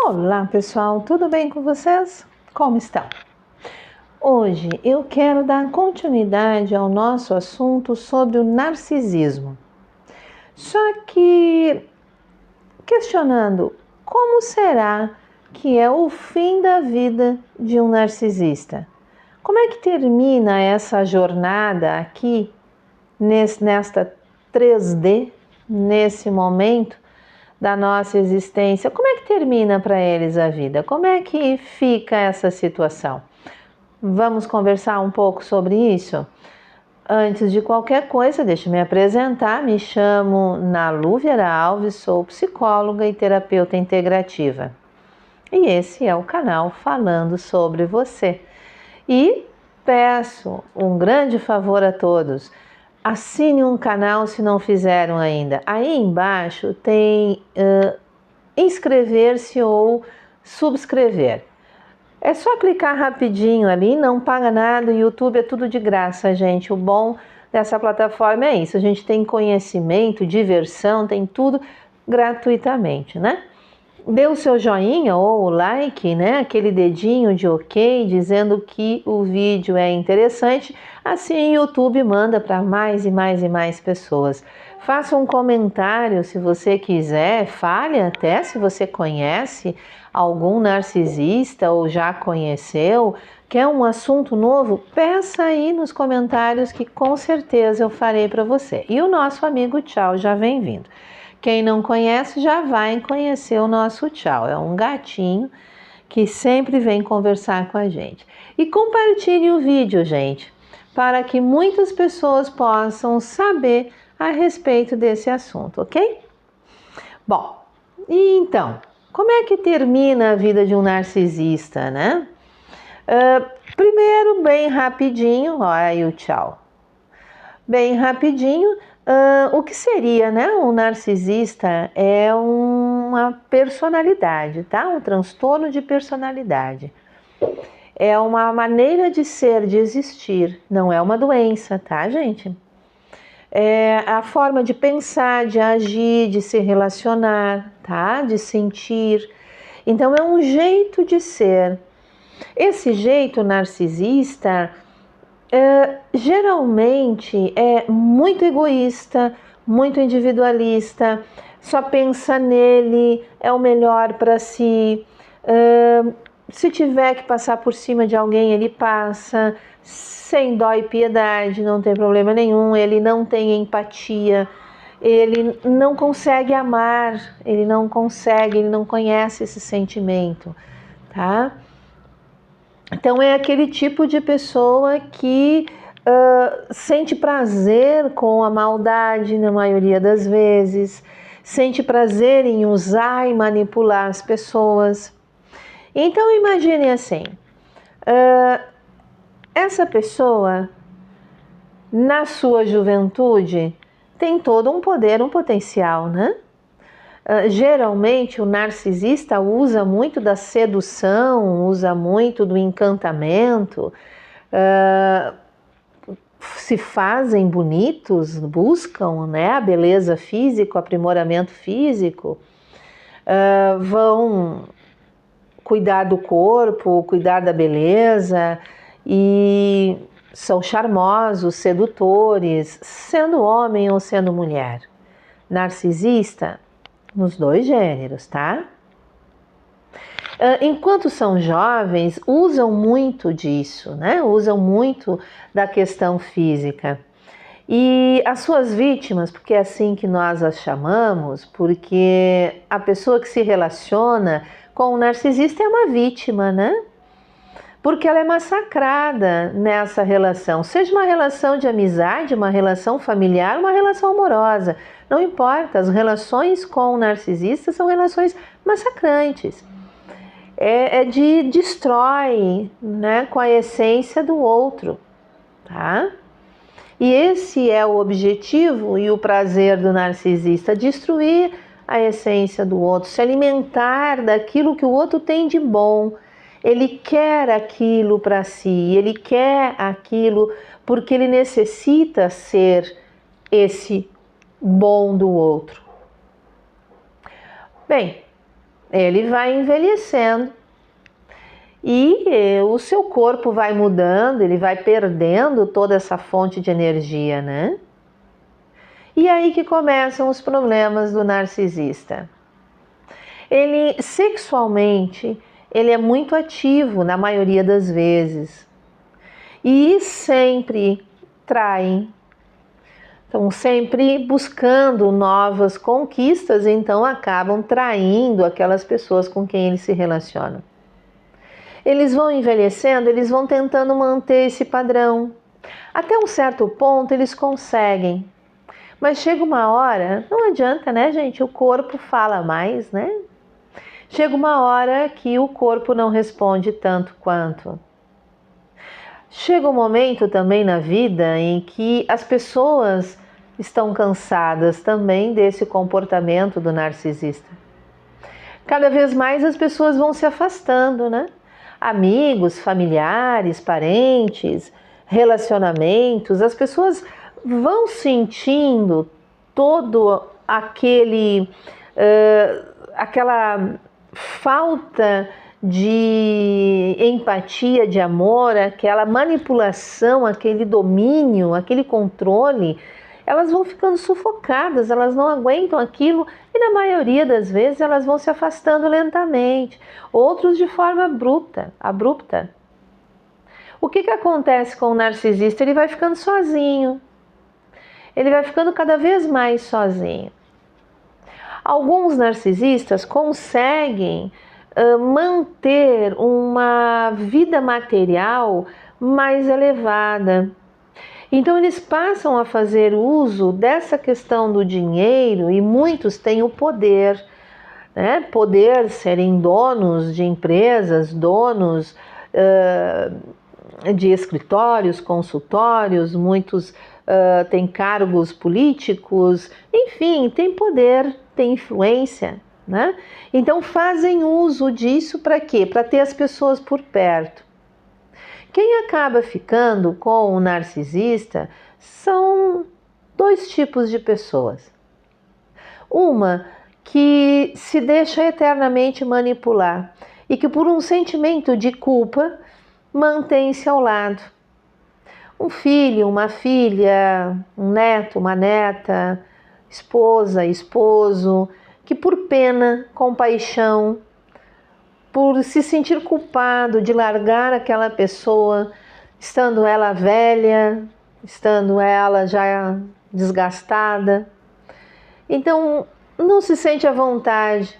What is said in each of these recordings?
Olá pessoal, tudo bem com vocês? Como estão? Hoje eu quero dar continuidade ao nosso assunto sobre o narcisismo. Só que questionando como será que é o fim da vida de um narcisista? Como é que termina essa jornada aqui, nesta 3D, nesse momento da nossa existência? Como é que termina para eles a vida? Como é que fica essa situação? Vamos conversar um pouco sobre isso? Antes de qualquer coisa, deixa eu me apresentar. Me chamo Nalu Vieira Alves, sou psicóloga e terapeuta integrativa. E esse é o canal Falando Sobre Você. E peço um grande favor a todos. Assine um canal se não fizeram ainda. Aí embaixo tem inscrever-se ou subscrever. É só clicar rapidinho ali, não paga nada, o YouTube é tudo de graça, gente. O bom dessa plataforma é isso, a gente tem conhecimento, diversão, tem tudo gratuitamente, né? Dê o seu joinha ou o like, né? Aquele dedinho de ok, dizendo que o vídeo é interessante. Assim o YouTube manda para mais e mais e mais pessoas. Faça um comentário se você quiser, fale até se você conhece algum narcisista ou já conheceu. Quer um assunto novo? Peça aí nos comentários que com certeza eu farei para você. E o nosso amigo tchau já vem vindo. Quem não conhece já vai conhecer o nosso tchau. É um gatinho que sempre vem conversar com a gente. E compartilhe o vídeo, gente, para que muitas pessoas possam saber a respeito desse assunto, ok? Bom, e então, como é que termina a vida de um narcisista, né? Primeiro, bem rapidinho, olha aí o tchau. Bem rapidinho, o que seria, né? Um narcisista é uma personalidade, tá? Um transtorno de personalidade. É uma maneira de ser, de existir, não é uma doença, tá, gente? É a forma de pensar, de agir, de se relacionar, tá? De sentir. Então, é um jeito de ser. Esse jeito narcisista geralmente é muito egoísta, muito individualista, só pensa nele, é o melhor para si. Se tiver que passar por cima de alguém, ele passa, sem dó e piedade, não tem problema nenhum. Ele não tem empatia, ele não consegue amar, ele não conhece esse sentimento, tá? Então é aquele tipo de pessoa que sente prazer com a maldade na maioria das vezes, sente prazer em usar e manipular as pessoas. Então imagine assim, essa pessoa na sua juventude tem todo um poder, um potencial, né? Geralmente o narcisista usa muito da sedução, usa muito do encantamento, se fazem bonitos, buscam, né, a beleza física, o aprimoramento físico, vão cuidar do corpo, cuidar da beleza e são charmosos, sedutores, sendo homem ou sendo mulher. Narcisista nos dois gêneros, tá? Enquanto são jovens, usam muito disso, né? Usam muito da questão física. E as suas vítimas, porque é assim que nós as chamamos, porque a pessoa que se relaciona com o narcisista é uma vítima, né? Porque ela é massacrada nessa relação, seja uma relação de amizade, uma relação familiar, uma relação amorosa. Não importa, as relações com o narcisista são relações massacrantes. Destrói, né, com a essência do outro, tá? E esse é o objetivo e o prazer do narcisista, destruir a essência do outro, se alimentar daquilo que o outro tem de bom. Ele quer aquilo para si, ele quer aquilo porque ele necessita ser esse bom do outro. Bem, ele vai envelhecendo e o seu corpo vai mudando, ele vai perdendo toda essa fonte de energia, né? E aí que começam os problemas do narcisista. Ele sexualmente, ele é muito ativo na maioria das vezes e sempre trai. Então, sempre buscando novas conquistas, então acabam traindo aquelas pessoas com quem eles se relacionam. Eles vão envelhecendo, eles vão tentando manter esse padrão. Até um certo ponto eles conseguem. Mas chega uma hora, não adianta, né, gente? O corpo fala mais, né? Chega uma hora que o corpo não responde tanto quanto. Chega um momento também na vida em que as pessoas estão cansadas também desse comportamento do narcisista. Cada vez mais as pessoas vão se afastando, né? Amigos, familiares, parentes, relacionamentos, as pessoas vão sentindo todo aquela falta de empatia, de amor, aquela manipulação, aquele domínio, aquele controle, elas vão ficando sufocadas, elas não aguentam aquilo e na maioria das vezes elas vão se afastando lentamente, outros de forma abrupta. O que acontece com o narcisista? Ele vai ficando sozinho, ele vai ficando cada vez mais sozinho. Alguns narcisistas conseguem manter uma vida material mais elevada. Então eles passam a fazer uso dessa questão do dinheiro e muitos têm o poder, né? Poder serem donos de empresas, donos de escritórios, consultórios, muitos têm cargos políticos, enfim, tem poder, tem influência, né? Então fazem uso disso para quê? Para ter as pessoas por perto. Quem acaba ficando com o narcisista são dois tipos de pessoas. Uma que se deixa eternamente manipular e que por um sentimento de culpa mantém-se ao lado. Um filho, uma filha, um neto, uma neta, esposa, esposo, que por pena, compaixão, por se sentir culpado de largar aquela pessoa, estando ela velha, estando ela já desgastada. Então, não se sente à vontade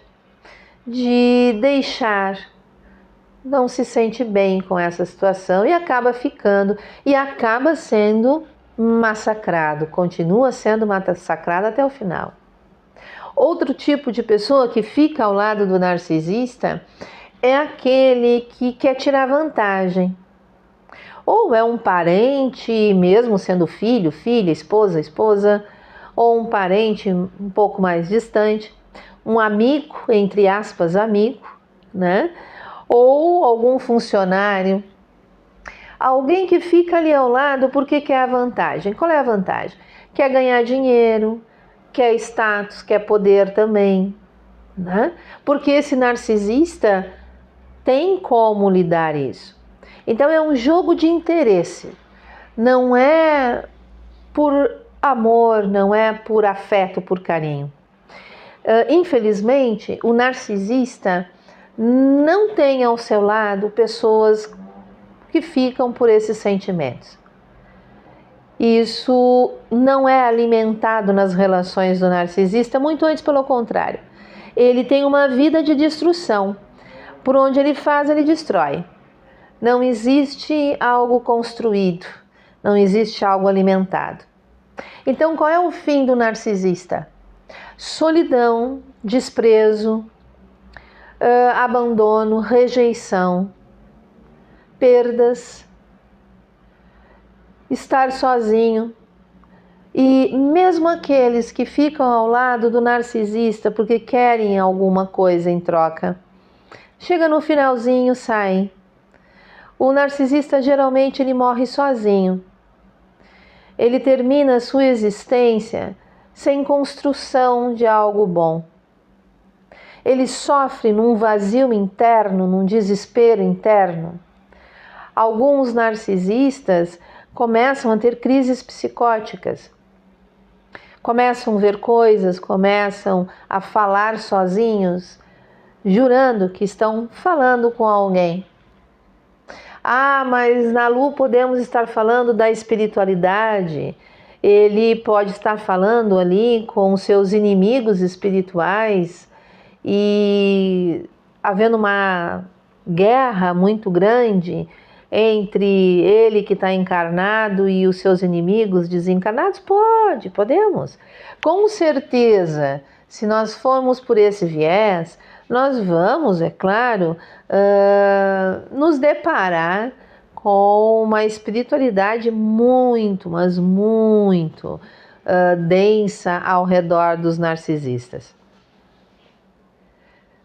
de deixar, não se sente bem com essa situação e acaba ficando e acaba sendo massacrado, continua sendo massacrado até o final. Outro tipo de pessoa que fica ao lado do narcisista é aquele que quer tirar vantagem. Ou é um parente, mesmo sendo filho, filha, esposa, esposa, ou um parente um pouco mais distante, um amigo, entre aspas, amigo, né? Ou algum funcionário, alguém que fica ali ao lado porque quer a vantagem. Qual é a vantagem? Quer ganhar dinheiro, quer status, quer poder também, né? Porque esse narcisista tem como lidar isso. Então é um jogo de interesse, não é por amor, não é por afeto, por carinho. Infelizmente, o narcisista não tem ao seu lado pessoas que ficam por esses sentimentos. Isso não é alimentado nas relações do narcisista, muito antes pelo contrário. Ele tem uma vida de destruição. Por onde ele faz, ele destrói. Não existe algo construído, não existe algo alimentado. Então, qual é o fim do narcisista? Solidão, desprezo, abandono, rejeição, perdas, estar sozinho. E mesmo aqueles que ficam ao lado do narcisista porque querem alguma coisa em troca, chega no finalzinho, saem. O narcisista geralmente ele morre sozinho. Ele termina a sua existência sem construção de algo bom. ele sofre num vazio interno, num desespero interno. Alguns narcisistas começam a ter crises psicóticas, começam a ver coisas, começam a falar sozinhos, jurando que estão falando com alguém. Ah, mas na Lu podemos estar falando da espiritualidade. Ele pode estar falando ali com seus inimigos espirituais e havendo uma guerra muito grande entre ele que está encarnado e os seus inimigos desencarnados? Podemos. Com certeza, se nós formos por esse viés, nós vamos, é claro, nos deparar com uma espiritualidade muito, mas muito densa ao redor dos narcisistas.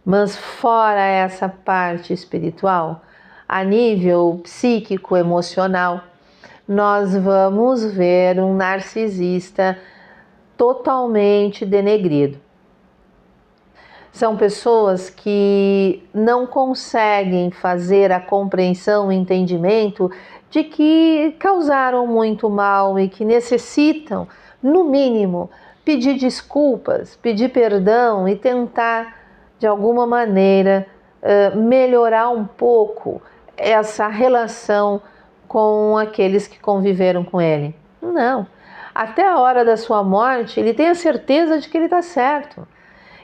Mas fora essa parte espiritual, a nível psíquico, emocional, nós vamos ver um narcisista totalmente denegrido. São pessoas que não conseguem fazer a compreensão, o entendimento de que causaram muito mal e que necessitam, no mínimo, pedir desculpas, pedir perdão e tentar, de alguma maneira, melhorar um pouco essa relação com aqueles que conviveram com ele. Não. Até a hora da sua morte, ele tem a certeza de que ele está certo.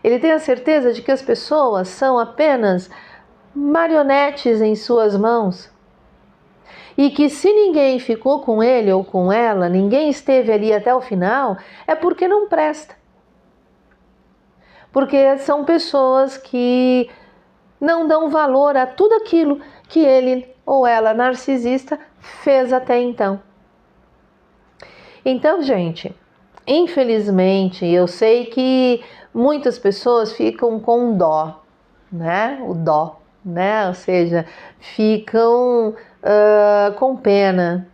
Ele tem a certeza de que as pessoas são apenas marionetes em suas mãos. E que se ninguém ficou com ele ou com ela, ninguém esteve ali até o final, é porque não presta. Porque são pessoas que não dão valor a tudo aquilo que ele ou ela, narcisista, fez até então. Então, gente, infelizmente, eu sei que muitas pessoas ficam com dó, né? O dó, né? Ou seja, ficam com pena.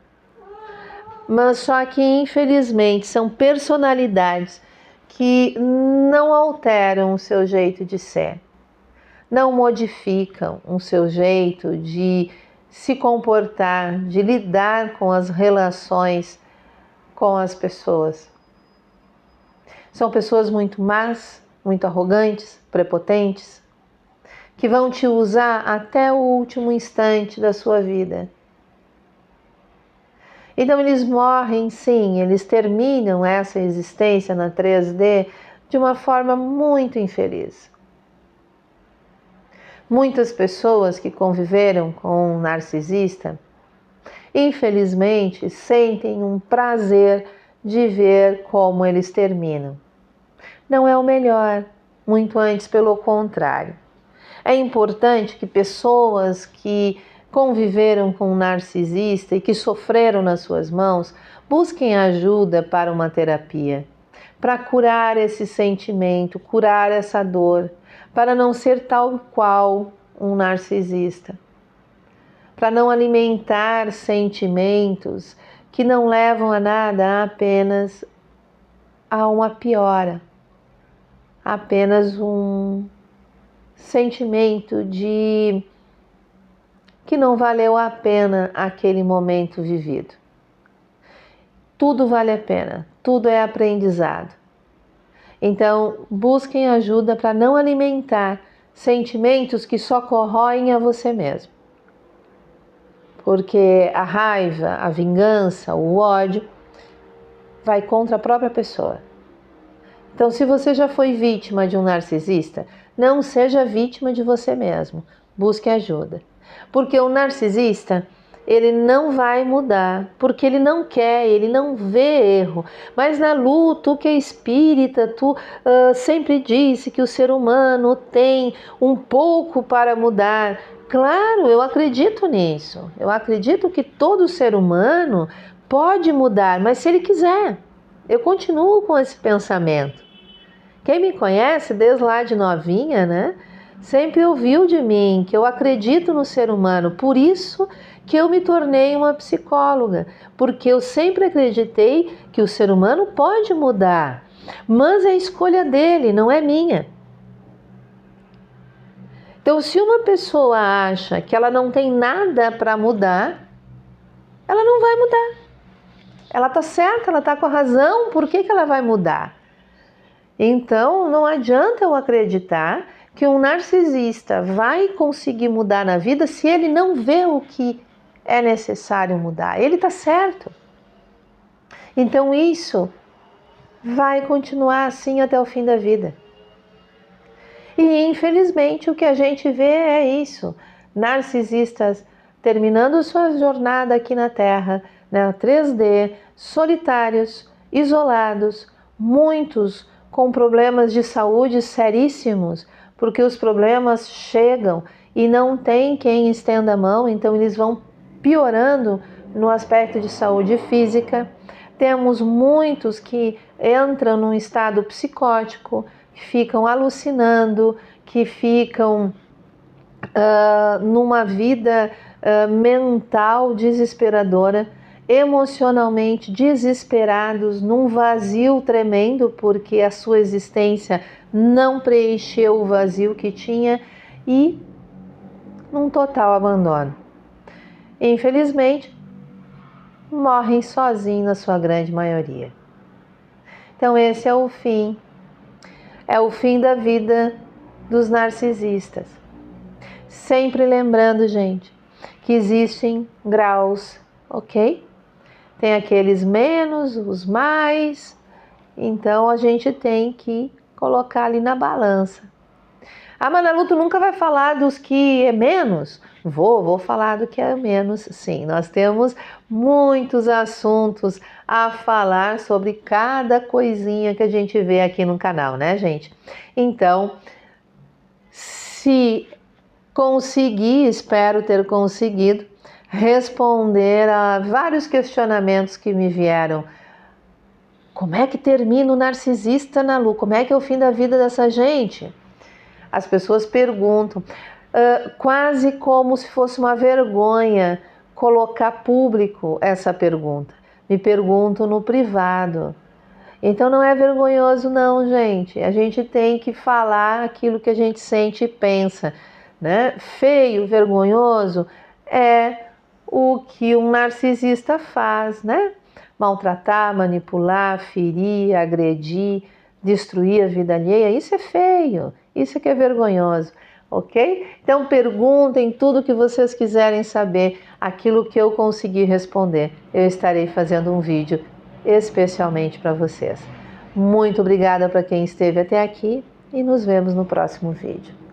Mas só que, infelizmente, são personalidades que não alteram o seu jeito de ser, não modificam o seu jeito de se comportar, de lidar com as relações com as pessoas. São pessoas muito más, muito arrogantes, prepotentes, que vão te usar até o último instante da sua vida. Então eles morrem, sim, eles terminam essa existência na 3D de uma forma muito infeliz. Muitas pessoas que conviveram com um narcisista, infelizmente, sentem um prazer de ver como eles terminam. Não é o melhor, muito antes pelo contrário. É importante que pessoas que conviveram com um narcisista e que sofreram nas suas mãos busquem ajuda para uma terapia, para curar esse sentimento, curar essa dor, para não ser tal qual um narcisista, para não alimentar sentimentos que não levam a nada, apenas a uma piora, apenas um sentimento de que não valeu a pena aquele momento vivido. Tudo vale a pena, tudo é aprendizado. Então, busquem ajuda para não alimentar sentimentos que só corroem a você mesmo. Porque a raiva, a vingança, o ódio vai contra a própria pessoa. Então, se você já foi vítima de um narcisista, não seja vítima de você mesmo. Busque ajuda. Porque o narcisista, ele não vai mudar, porque ele não quer, ele não vê erro. Mas na Lu, tu que é espírita, tu sempre disse que o ser humano tem um pouco para mudar. Claro, eu acredito nisso. Eu acredito que todo ser humano pode mudar, mas se ele quiser. Eu continuo com esse pensamento. Quem me conhece desde lá de novinha, né? Sempre ouviu de mim que eu acredito no ser humano. Por isso que eu me tornei uma psicóloga. Porque eu sempre acreditei que o ser humano pode mudar. Mas é a escolha dele, não é minha. Então, se uma pessoa acha que ela não tem nada para mudar, ela não vai mudar. Ela está certa, ela está com a razão, por que ela vai mudar? Então, não adianta eu acreditar que um narcisista vai conseguir mudar na vida se ele não vê o que é necessário mudar. Ele está certo. Então, isso vai continuar assim até o fim da vida. E, infelizmente, o que a gente vê é isso. Narcisistas terminando sua jornada aqui na Terra, né, 3D, solitários, isolados, muitos com problemas de saúde seríssimos, porque os problemas chegam e não tem quem estenda a mão, então eles vão piorando no aspecto de saúde física. Temos muitos que entram num estado psicótico, que ficam alucinando, que ficam numa vida mental desesperadora, emocionalmente desesperados, num vazio tremendo, porque a sua existência não preencheu o vazio que tinha, e num total abandono. Infelizmente, morrem sozinhos na sua grande maioria. Então esse é o fim da vida dos narcisistas. Sempre lembrando, gente, que existem graus, ok? Tem aqueles menos, os mais, então a gente tem que colocar ali na balança. Ah, Manalu, tu nunca vai falar dos que é menos? Vou falar do que é menos, sim. Nós temos muitos assuntos a falar sobre cada coisinha que a gente vê aqui no canal, né, gente? Então, se conseguir, espero ter conseguido, responder a vários questionamentos que me vieram. Como é que termina o narcisista, Nalu? Como é que é o fim da vida dessa gente? As pessoas perguntam, quase como se fosse uma vergonha colocar público essa pergunta. Me perguntam no privado. Então não é vergonhoso não, gente. A gente tem que falar aquilo que a gente sente e pensa, né? Feio, vergonhoso é o que um narcisista faz, né? Maltratar, manipular, ferir, agredir, destruir a vida alheia, isso é feio, isso é que é vergonhoso, ok? Então perguntem tudo o que vocês quiserem saber, aquilo que eu conseguir responder. Eu estarei fazendo um vídeo especialmente para vocês. Muito obrigada para quem esteve até aqui e nos vemos no próximo vídeo.